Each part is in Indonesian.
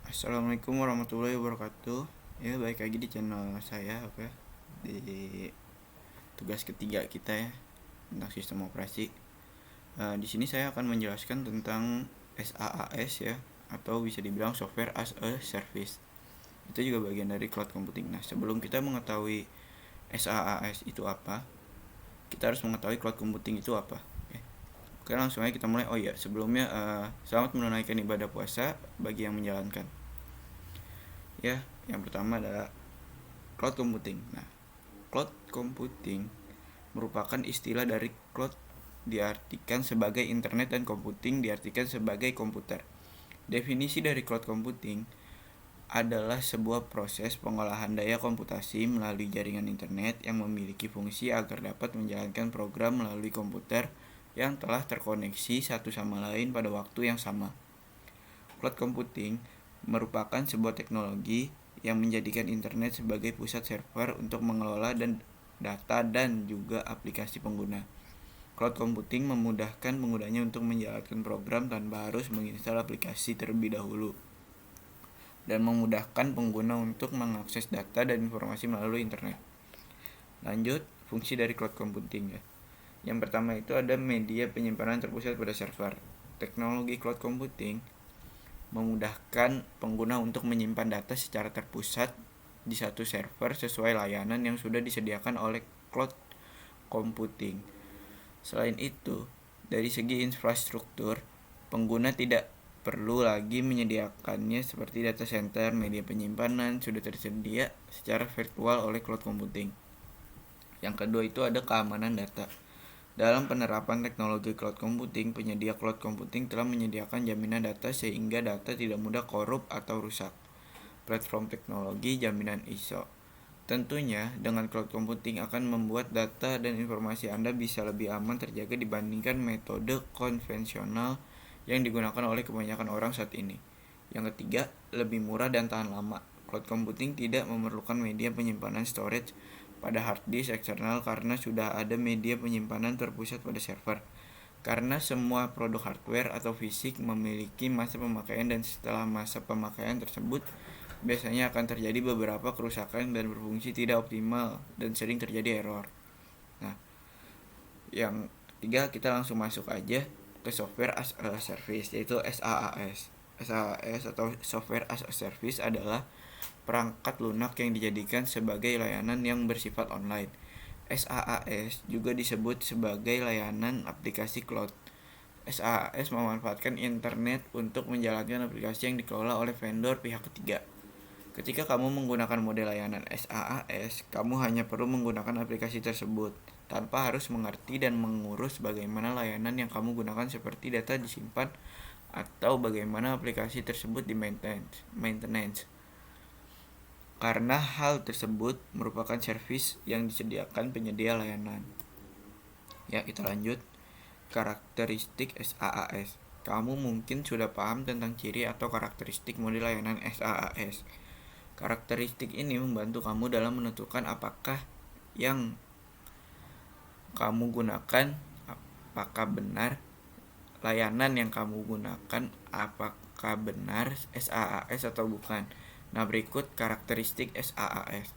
Assalamualaikum warahmatullahi wabarakatuh. Ya, baik lagi di channel saya, oke. Di tugas ketiga kita ya tentang sistem operasi. Di sini saya akan menjelaskan tentang SaaS ya, atau bisa dibilang software as a service. Itu juga bagian dari cloud computing. Nah, sebelum kita mengetahui SaaS itu apa, kita harus mengetahui cloud computing itu apa. Oke, langsung aja kita mulai. Oh iya, sebelumnya selamat menunaikan ibadah puasa bagi yang menjalankan. Ya, yang pertama adalah cloud computing. Nah, cloud computing merupakan istilah dari cloud, diartikan sebagai internet, dan computing diartikan sebagai komputer. Definisi dari cloud computing adalah sebuah proses pengolahan daya komputasi melalui jaringan internet yang memiliki fungsi agar dapat menjalankan program melalui komputer yang telah terkoneksi satu sama lain pada waktu yang sama. Cloud computing merupakan sebuah teknologi yang menjadikan internet sebagai pusat server untuk mengelola dan data dan juga aplikasi pengguna. Cloud computing memudahkan penggunanya untuk menjalankan program tanpa harus menginstal aplikasi terlebih dahulu, dan memudahkan pengguna untuk mengakses data dan informasi melalui internet. Lanjut, fungsi dari cloud computing ya. Yang pertama itu ada media penyimpanan terpusat pada server. Teknologi cloud computing memudahkan pengguna untuk menyimpan data secara terpusat di satu server sesuai layanan yang sudah disediakan oleh cloud computing. Selain itu, dari segi infrastruktur, pengguna tidak perlu lagi menyediakannya seperti data center. Media penyimpanan sudah tersedia secara virtual oleh cloud computing. Yang kedua itu ada keamanan data. Dalam penerapan teknologi cloud computing, penyedia cloud computing telah menyediakan jaminan data sehingga data tidak mudah korup atau rusak. Platform teknologi jaminan ISO. Tentunya, dengan cloud computing akan membuat data dan informasi Anda bisa lebih aman terjaga dibandingkan metode konvensional yang digunakan oleh kebanyakan orang saat ini. Yang ketiga, lebih murah dan tahan lama. Cloud computing tidak memerlukan media penyimpanan storage pada hard disk eksternal karena sudah ada media penyimpanan terpusat pada server. Karena semua produk hardware atau fisik memiliki masa pemakaian, dan setelah masa pemakaian tersebut biasanya akan terjadi beberapa kerusakan dan berfungsi tidak optimal dan sering terjadi error. Nah, yang ketiga kita langsung masuk aja ke software as a service, yaitu SaaS. SaaS atau software as a service adalah perangkat lunak yang dijadikan sebagai layanan yang bersifat online. SaaS juga disebut sebagai layanan aplikasi cloud. SaaS memanfaatkan internet untuk menjalankan aplikasi yang dikelola oleh vendor pihak ketiga. Ketika kamu menggunakan model layanan SaaS, kamu hanya perlu menggunakan aplikasi tersebut tanpa harus mengerti dan mengurus bagaimana layanan yang kamu gunakan seperti data disimpan atau bagaimana aplikasi tersebut di maintenance. Karena hal tersebut merupakan servis yang disediakan penyedia layanan. Ya, kita lanjut. Karakteristik SaaS. Kamu mungkin sudah paham tentang ciri atau karakteristik model layanan SaaS. Karakteristik ini membantu kamu dalam menentukan apakah yang kamu gunakan apakah benar layanan yang kamu gunakan apakah benar SaaS atau bukan. Nah, berikut karakteristik SaaS.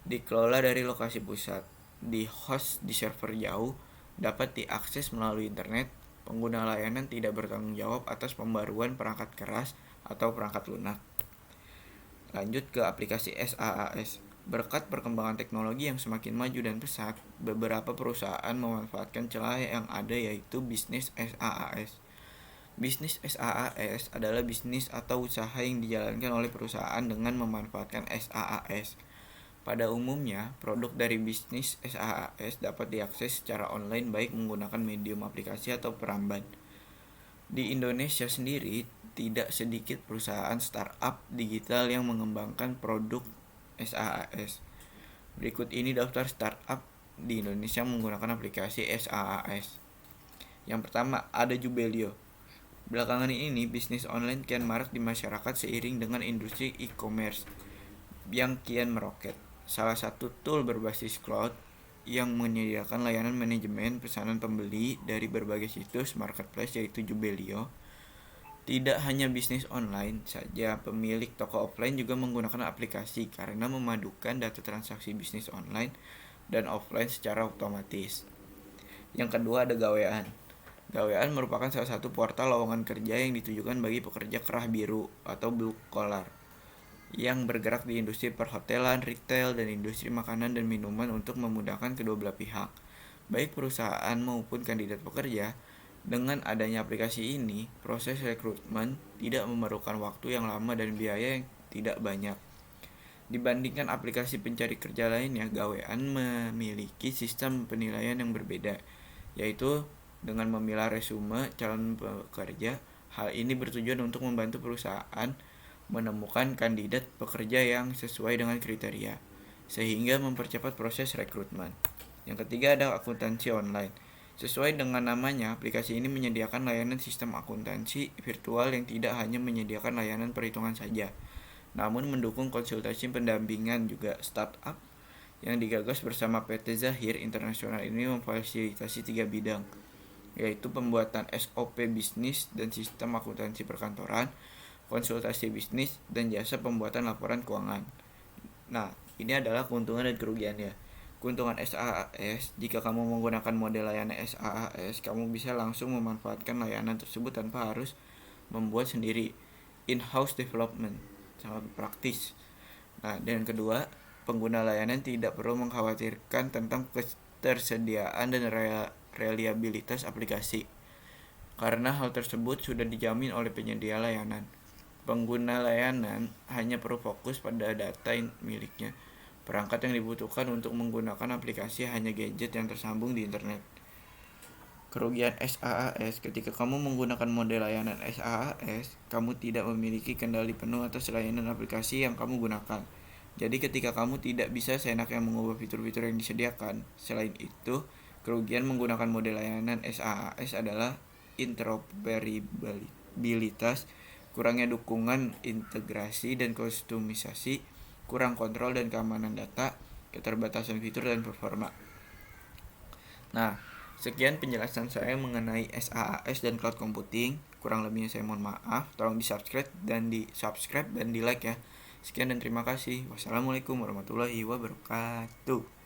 Dikelola dari lokasi pusat, di host di server jauh, dapat diakses melalui internet. Pengguna layanan tidak bertanggung jawab atas pembaruan perangkat keras atau perangkat lunak. Lanjut ke aplikasi SaaS. Berkat perkembangan teknologi yang semakin maju dan pesat, beberapa perusahaan memanfaatkan celah yang ada, yaitu bisnis SaaS. Bisnis SaaS adalah bisnis atau usaha yang dijalankan oleh perusahaan dengan memanfaatkan SaaS. Pada umumnya, produk dari bisnis SaaS dapat diakses secara online baik menggunakan medium aplikasi atau peramban. Di Indonesia sendiri, tidak sedikit perusahaan startup digital yang mengembangkan produk SaaS. Berikut ini daftar startup di Indonesia menggunakan aplikasi SaaS. Yang pertama, ada Jubelio. Belakangan ini, bisnis online kian marak di masyarakat seiring dengan industri e-commerce yang kian meroket. Salah satu tool berbasis cloud yang menyediakan layanan manajemen pesanan pembeli dari berbagai situs marketplace yaitu Jubelio. Tidak hanya bisnis online saja, pemilik toko offline juga menggunakan aplikasi karena memadukan data transaksi bisnis online dan offline secara otomatis. Yang kedua ada Gawean. Gawean merupakan salah satu portal lowongan kerja yang ditujukan bagi pekerja kerah biru atau blue collar yang bergerak di industri perhotelan, retail, dan industri makanan dan minuman untuk memudahkan kedua belah pihak, baik perusahaan maupun kandidat pekerja. Dengan adanya aplikasi ini, proses rekrutmen tidak memerlukan waktu yang lama dan biaya yang tidak banyak. Dibandingkan aplikasi pencari kerja lainnya, Gawean memiliki sistem penilaian yang berbeda, yaitu dengan memilah resume calon pekerja. Hal ini bertujuan untuk membantu perusahaan menemukan kandidat pekerja yang sesuai dengan kriteria, sehingga mempercepat proses rekrutmen. Yang ketiga ada akuntansi online. Sesuai dengan namanya, aplikasi ini menyediakan layanan sistem akuntansi virtual yang tidak hanya menyediakan layanan perhitungan saja, namun mendukung konsultasi pendampingan juga. Startup yang digagas bersama PT Zahir Internasional ini memfasilitasi 3 bidang, yaitu pembuatan SOP bisnis dan sistem akuntansi perkantoran, konsultasi bisnis, dan jasa pembuatan laporan keuangan. Nah, ini adalah keuntungan dan kerugiannya. Keuntungan SaaS, jika kamu menggunakan model layanan SaaS, kamu bisa langsung memanfaatkan layanan tersebut tanpa harus membuat sendiri. In-house development, sangat praktis. Nah, dan kedua, pengguna layanan tidak perlu mengkhawatirkan tentang ketersediaan dan reliabilitas aplikasi, karena hal tersebut sudah dijamin oleh penyedia layanan. Pengguna layanan hanya perlu fokus pada data miliknya. Perangkat yang dibutuhkan untuk menggunakan aplikasi hanya gadget yang tersambung di internet. Kerugian SaaS, ketika kamu menggunakan model layanan SaaS, kamu tidak memiliki kendali penuh atas layanan aplikasi yang kamu gunakan. Jadi ketika kamu tidak bisa seenaknya mengubah fitur-fitur yang disediakan. Selain itu, kerugian menggunakan model layanan SaaS adalah interoperabilitas, kurangnya dukungan integrasi dan kustomisasi, kurang kontrol dan keamanan data, keterbatasan fitur dan performa. Nah, sekian penjelasan saya mengenai SaaS dan cloud computing. Kurang lebihnya saya mohon maaf. Tolong di-subscribe dan di-like ya. Sekian dan terima kasih. Wassalamualaikum warahmatullahi wabarakatuh.